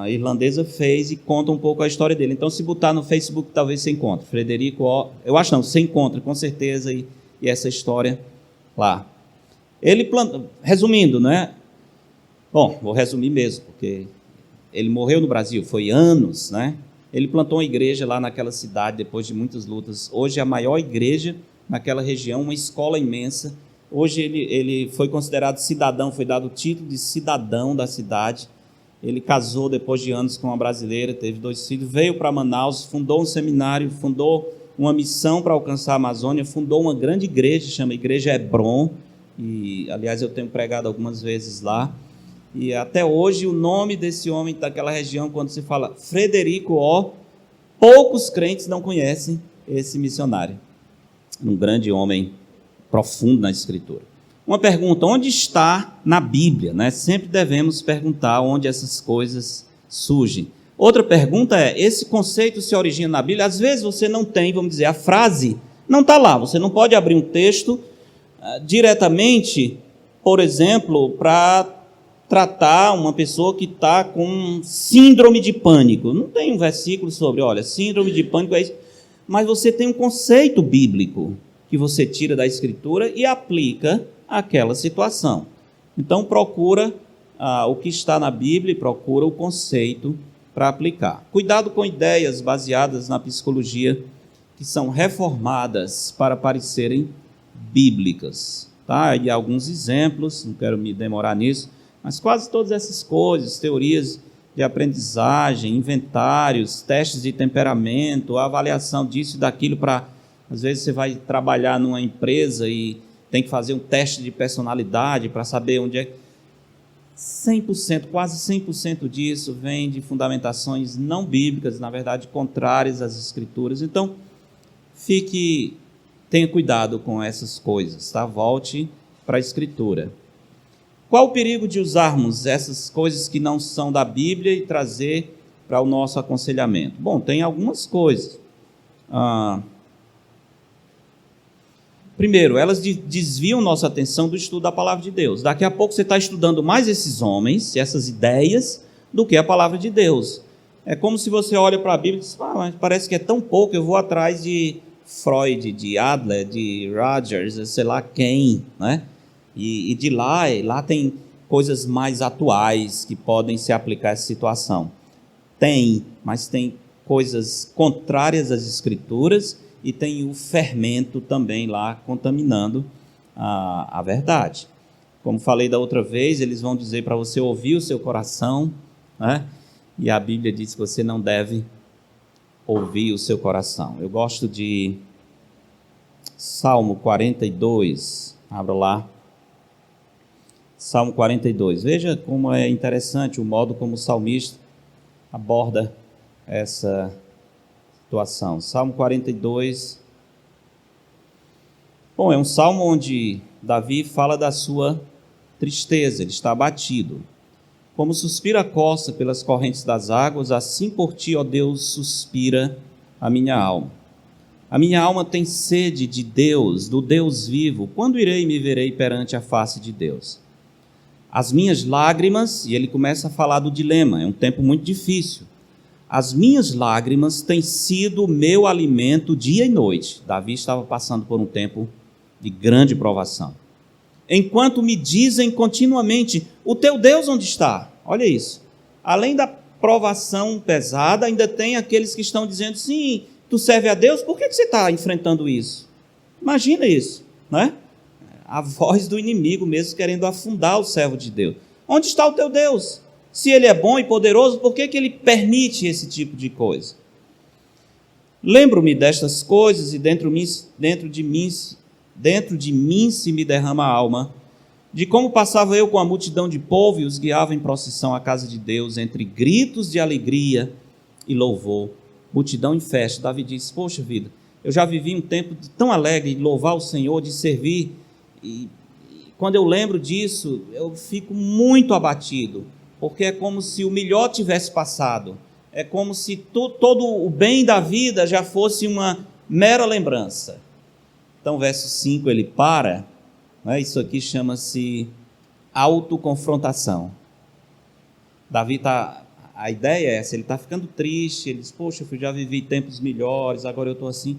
irlandesa fez e conta um pouco a história dele. Então, se botar no Facebook, talvez você encontre. Frederico O. Eu acho não, você encontra com certeza e essa história lá. Ele resumindo, né? Bom, vou resumir mesmo, porque ele morreu no Brasil, foi anos, né? Ele plantou uma igreja lá naquela cidade, depois de muitas lutas. Hoje é a maior igreja naquela região, uma escola imensa. Hoje ele foi considerado cidadão, foi dado o título de cidadão da cidade. Ele casou depois de anos com uma brasileira, teve 2 filhos, veio para Manaus, fundou um seminário, fundou uma missão para alcançar a Amazônia, fundou uma grande igreja, chama Igreja Hebron, e aliás eu tenho pregado algumas vezes lá. E até hoje o nome desse homem daquela região, quando se fala Frederico O, poucos crentes não conhecem esse missionário. Um grande homem profundo na Escritura. Uma pergunta: onde está na Bíblia? Né? Sempre devemos perguntar onde essas coisas surgem. Outra pergunta é: esse conceito se origina na Bíblia? Às vezes você não tem, vamos dizer, a frase não está lá. Você não pode abrir um texto diretamente, por exemplo, para tratar uma pessoa que está com síndrome de pânico. Não tem um versículo sobre, olha, síndrome de pânico é isso. Mas você tem um conceito bíblico que você tira da Escritura e aplica àquela situação. Então, procura o que está na Bíblia e procura o conceito para aplicar. Cuidado com ideias baseadas na psicologia que são reformadas para parecerem bíblicas. Tá? E alguns exemplos, não quero me demorar nisso, mas quase todas essas coisas, teorias de aprendizagem, inventários, testes de temperamento, avaliação disso e daquilo para... Às vezes você vai trabalhar numa empresa e tem que fazer um teste de personalidade para saber onde é... 100%, quase 100% disso vem de fundamentações não bíblicas, na verdade contrárias às Escrituras. Então, tenha cuidado com essas coisas, tá? Volte para a Escritura. Qual o perigo de usarmos essas coisas que não são da Bíblia e trazer para o nosso aconselhamento? Bom, tem algumas coisas. Primeiro, elas desviam nossa atenção do estudo da palavra de Deus. Daqui a pouco você está estudando mais esses homens, essas ideias, do que a palavra de Deus. É como se você olha para a Bíblia e diz: mas parece que é tão pouco, eu vou atrás de Freud, de Adler, de Rogers, sei lá quem, né? E de lá tem coisas mais atuais que podem se aplicar a essa situação. Mas tem coisas contrárias às Escrituras e tem o fermento também lá contaminando a verdade. Como falei da outra vez, eles vão dizer para você ouvir o seu coração, né? E a Bíblia diz que você não deve ouvir o seu coração. Eu gosto de Salmo 42, abra lá. Salmo 42, veja como é interessante o modo como o salmista aborda essa situação. Salmo 42, bom, é um salmo onde Davi fala da sua tristeza, ele está abatido. Como suspira a costa pelas correntes das águas, assim por ti, ó Deus, suspira a minha alma. A minha alma tem sede de Deus, do Deus vivo. Quando irei e me verei perante a face de Deus? As minhas lágrimas, e ele começa a falar do dilema, é um tempo muito difícil. As minhas lágrimas têm sido o meu alimento dia e noite. Davi estava passando por um tempo de grande provação. Enquanto me dizem continuamente: o teu Deus onde está? Olha isso. Além da provação pesada, ainda tem aqueles que estão dizendo: sim, tu serve a Deus, por que você está enfrentando isso? Imagina isso, né? A voz do inimigo mesmo querendo afundar o servo de Deus. Onde está o teu Deus? Se ele é bom e poderoso, por que ele permite esse tipo de coisa? Lembro-me destas coisas e dentro de mim se me derrama a alma, de como passava eu com a multidão de povo e os guiava em procissão à casa de Deus, entre gritos de alegria e louvor, multidão em festa. Davi disse: poxa vida, eu já vivi um tempo tão alegre de louvar o Senhor, de servir, e quando eu lembro disso, eu fico muito abatido, porque é como se o melhor tivesse passado, é como se todo o bem da vida já fosse uma mera lembrança. Então, verso 5, ele para, né? Isso aqui chama-se autoconfrontação. Davi a ideia é essa, ele está ficando triste, ele diz: poxa, eu já vivi tempos melhores, agora eu estou assim.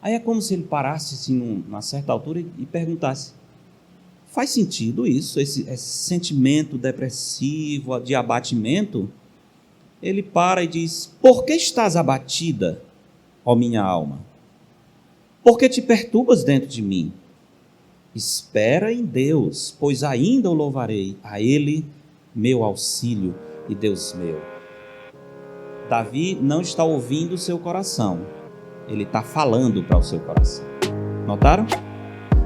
Aí é como se ele parasse assim, numa certa altura e perguntasse: faz sentido isso, esse sentimento depressivo, de abatimento? Ele para e diz: por que estás abatida, ó minha alma? Por que te perturbas dentro de mim? Espera em Deus, pois ainda o louvarei, a Ele meu auxílio e Deus meu. Davi não está ouvindo o seu coração, ele está falando para o seu coração. Notaram?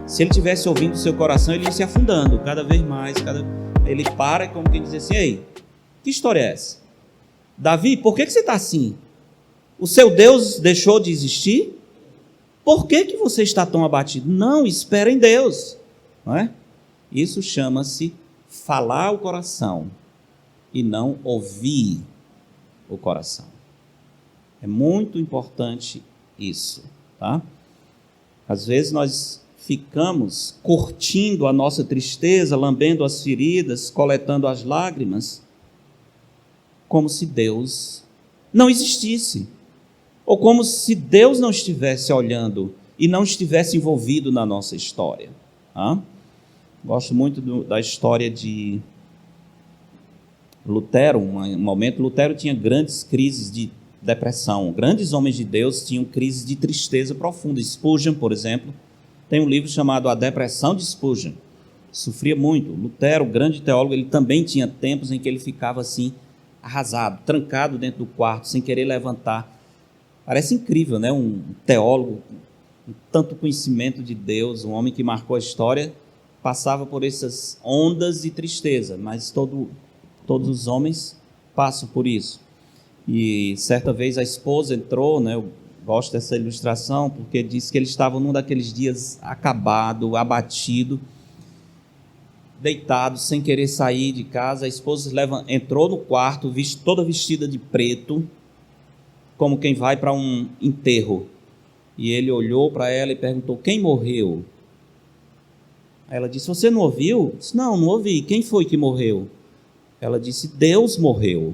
Se ele estivesse ouvindo o seu coração, ele ia se afundando cada vez mais. Ele para, como quem diz assim: ei, que história é essa? Davi, por que você está assim? O seu Deus deixou de existir? Por que você está tão abatido? Não, espera em Deus, não é? Isso chama-se falar o coração e não ouvir o coração. É muito importante isso, tá? Às vezes nós ficamos curtindo a nossa tristeza, lambendo as feridas, coletando as lágrimas, como se Deus não existisse, ou como se Deus não estivesse olhando e não estivesse envolvido na nossa história. Gosto muito da história de Lutero. Um momento, Lutero tinha grandes crises de depressão. Grandes homens de Deus tinham crises de tristeza profunda. Spurgeon, por exemplo, tem um livro chamado A Depressão de Spurgeon. Sofria muito. Lutero, grande teólogo, ele também tinha tempos em que ele ficava assim, arrasado, trancado dentro do quarto, sem querer levantar. Parece incrível, né? Um teólogo com tanto conhecimento de Deus, um homem que marcou a história, passava por essas ondas de tristeza, mas todos os homens passam por isso. E certa vez a esposa entrou, né? Eu gosto dessa ilustração, porque disse que ele estava num daqueles dias acabado, abatido, deitado, sem querer sair de casa. A esposa entrou no quarto, toda vestida de preto, como quem vai para um enterro. E ele olhou para ela e perguntou: quem morreu? Ela disse: você não ouviu? Disse: não ouvi. Quem foi que morreu? Ela disse: Deus morreu.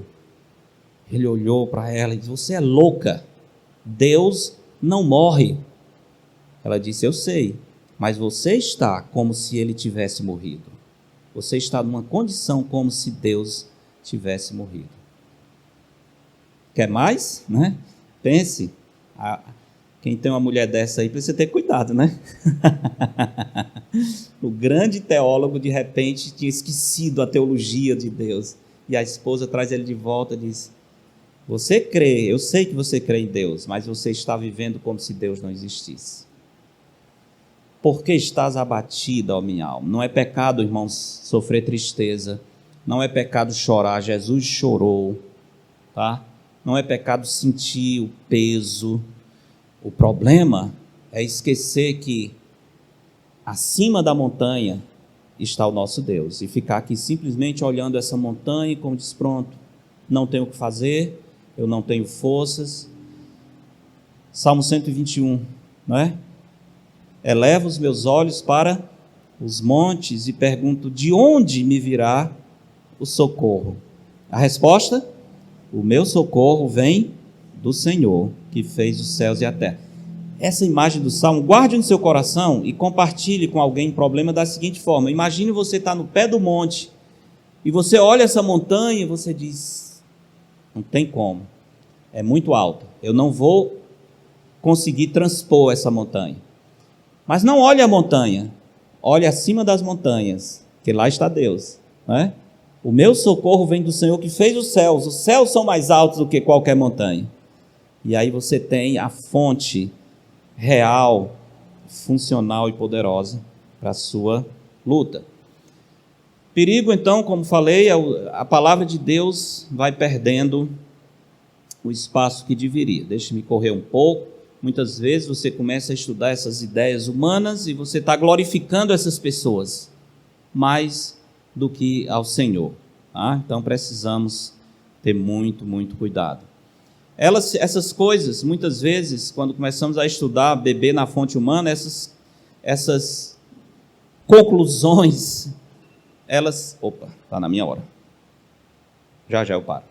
Ele olhou para ela e disse: você é louca, Deus não morre. Ela disse: eu sei, mas você está como se ele tivesse morrido. Você está numa condição como se Deus tivesse morrido. Quer mais? Né? Pense, quem tem uma mulher dessa aí precisa ter cuidado, né? O grande teólogo, de repente, tinha esquecido a teologia de Deus. E a esposa traz ele de volta e diz: você crê, eu sei que você crê em Deus, mas você está vivendo como se Deus não existisse. Por que estás abatida, ó minha alma? Não é pecado, irmãos, sofrer tristeza. Não é pecado chorar. Jesus chorou, tá? Não é pecado sentir o peso. O problema é esquecer que acima da montanha está o nosso Deus e ficar aqui simplesmente olhando essa montanha e como diz: pronto, não tenho o que fazer, eu não tenho forças. Salmo 121, não é? Elevo os meus olhos para os montes e pergunto: de onde me virá o socorro? A resposta: o meu socorro vem do Senhor, que fez os céus e a terra. Essa imagem do Salmo, guarde no seu coração e compartilhe com alguém em problema da seguinte forma: imagine você estar no pé do monte e você olha essa montanha e você diz: não tem como, é muito alto, eu não vou conseguir transpor essa montanha. Mas não olhe a montanha, olhe acima das montanhas, que lá está Deus, né? O meu socorro vem do Senhor que fez os céus são mais altos do que qualquer montanha. E aí você tem a fonte real, funcional e poderosa para a sua luta. Perigo, então, como falei, a palavra de Deus vai perdendo o espaço que deveria. Deixe-me correr um pouco. Muitas vezes você começa a estudar essas ideias humanas e você está glorificando essas pessoas mais do que ao Senhor. Tá? Então precisamos ter muito, muito cuidado. Essas coisas, muitas vezes, quando começamos a estudar, beber na fonte humana, essas conclusões, Opa, está na minha hora. Já eu paro.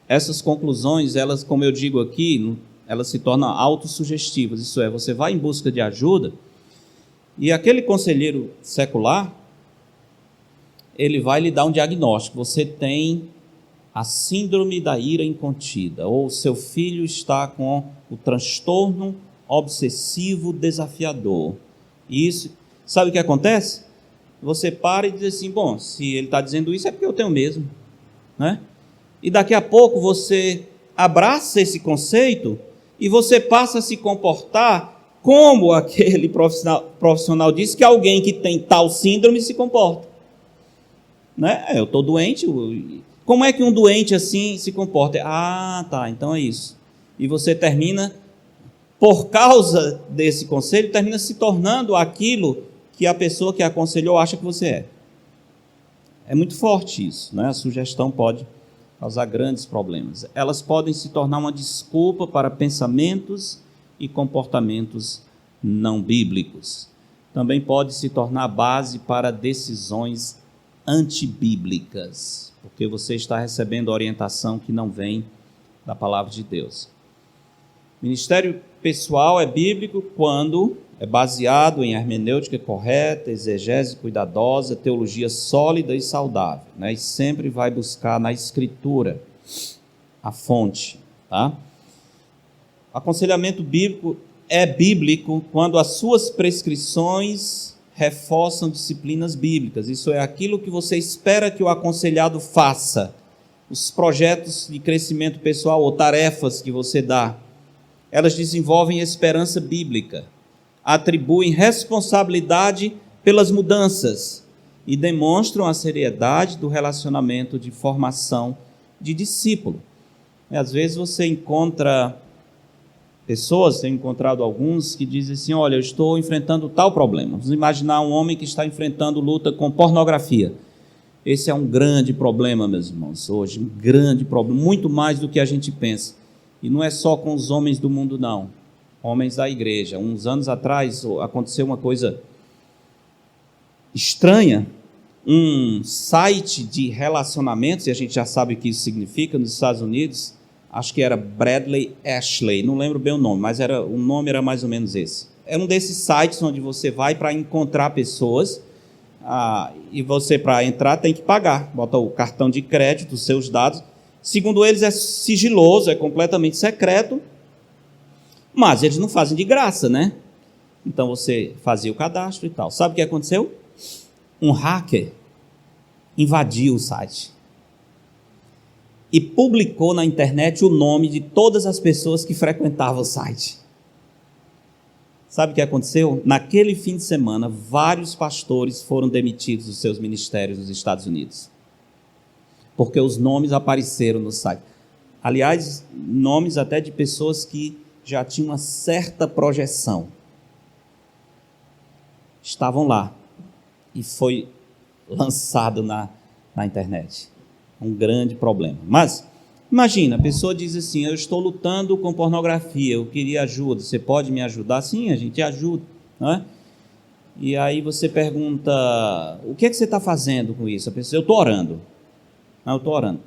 Essas conclusões, elas, como eu digo aqui, elas se tornam autossugestivas. Isso é, você vai em busca de ajuda e aquele conselheiro secular, ele vai lhe dar um diagnóstico. Você tem a síndrome da ira incontida, ou seu filho está com o transtorno obsessivo desafiador. E isso, sabe o que acontece? Você para e diz assim, bom, se ele está dizendo isso é porque eu tenho mesmo, né? E daqui a pouco você abraça esse conceito e você passa a se comportar como aquele profissional disse que alguém que tem tal síndrome se comporta, né? Eu estou doente, como é que um doente assim se comporta? Ah, tá, então é isso. E você termina, por causa desse conselho, termina se tornando aquilo que a pessoa que aconselhou acha que você é. É muito forte isso, né? A sugestão pode causar grandes problemas. Elas podem se tornar uma desculpa para pensamentos e comportamentos não bíblicos. Também pode se tornar base para decisões antibíblicas, porque você está recebendo orientação que não vem da palavra de Deus. Ministério pessoal é bíblico quando é baseado em hermenêutica correta, exegese cuidadosa, teologia sólida e saudável, né? E sempre vai buscar na Escritura a fonte. Tá? Aconselhamento bíblico é bíblico quando as suas prescrições reforçam disciplinas bíblicas. Isso é aquilo que você espera que o aconselhado faça. Os projetos de crescimento pessoal ou tarefas que você dá, elas desenvolvem esperança bíblica, atribuem responsabilidade pelas mudanças e demonstram a seriedade do relacionamento de formação de discípulo. Às vezes você encontra pessoas, tenho encontrado alguns que dizem assim, olha, eu estou enfrentando tal problema. Vamos imaginar um homem que está enfrentando luta com pornografia. Esse é um grande problema, meus irmãos, hoje, um grande problema, muito mais do que a gente pensa. E não é só com os homens do mundo, não. Homens da igreja. Uns anos atrás aconteceu uma coisa estranha. Um site de relacionamentos, e a gente já sabe o que isso significa, nos Estados Unidos, acho que era Bradley Ashley, não lembro bem o nome, mas o nome era mais ou menos esse. É um desses sites onde você vai para encontrar pessoas, e você, para entrar, tem que pagar. Bota o cartão de crédito, os seus dados. Segundo eles, é sigiloso, é completamente secreto, mas eles não fazem de graça, né? Então você fazia o cadastro e tal. Sabe o que aconteceu? Um hacker invadiu o site e publicou na internet o nome de todas as pessoas que frequentavam o site. Sabe o que aconteceu? Naquele fim de semana, vários pastores foram demitidos dos seus ministérios nos Estados Unidos, porque os nomes apareceram no site. Aliás, nomes até de pessoas que já tinham uma certa projeção. Estavam lá e foi lançado na internet. Um grande problema. Mas, imagina, a pessoa diz assim, eu estou lutando com pornografia, eu queria ajuda, você pode me ajudar? Sim, a gente ajuda, não é? E aí você pergunta, o que é que você está fazendo com isso? A pessoa, eu estou orando. Não, eu estou orando.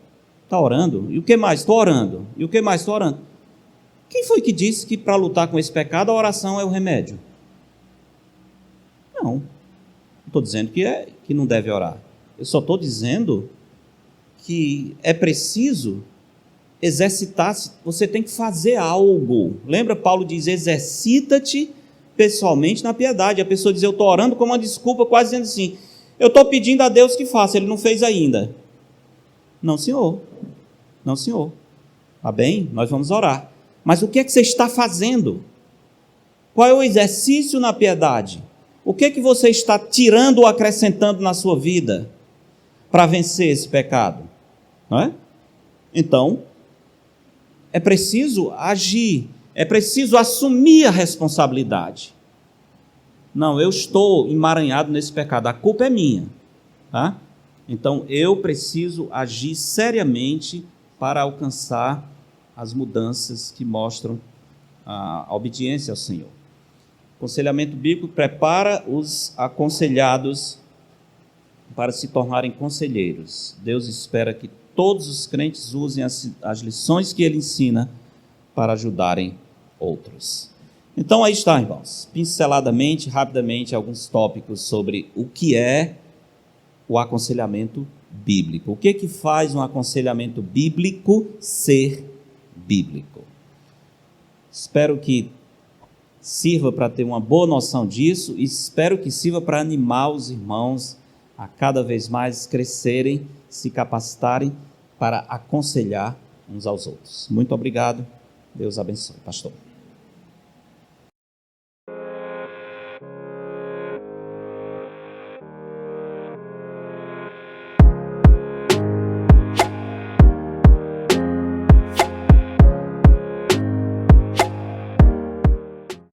Está orando? E o que mais? Estou orando. E o que mais? Estou orando. Quem foi que disse que para lutar com esse pecado a oração é o remédio? Não estou dizendo que não deve orar. Eu só estou dizendo que é preciso exercitar-se. Você tem que fazer algo. Lembra, Paulo diz, exercita-te pessoalmente na piedade. A pessoa diz, eu estou orando com uma desculpa, quase dizendo assim, eu estou pedindo a Deus que faça, ele não fez ainda. Não, senhor. Não, senhor. Tá bem? Nós vamos orar. Mas o que é que você está fazendo? Qual é o exercício na piedade? O que é que você está tirando ou acrescentando na sua vida para vencer esse pecado? Não é? Então, é preciso agir, é preciso assumir a responsabilidade. Não, eu estou emaranhado nesse pecado, a culpa é minha. Tá? Então, eu preciso agir seriamente para alcançar as mudanças que mostram a obediência ao Senhor. O aconselhamento bíblico prepara os aconselhados para se tornarem conselheiros. Deus espera que todos os crentes usem as lições que ele ensina para ajudarem outros. Então aí está, irmãos, pinceladamente, rapidamente, alguns tópicos sobre o que é o aconselhamento bíblico. O que que faz um aconselhamento bíblico ser bíblico? Espero que sirva para ter uma boa noção disso e espero que sirva para animar os irmãos a cada vez mais crescerem, se capacitarem para aconselhar uns aos outros. Muito obrigado. Deus abençoe. Pastor.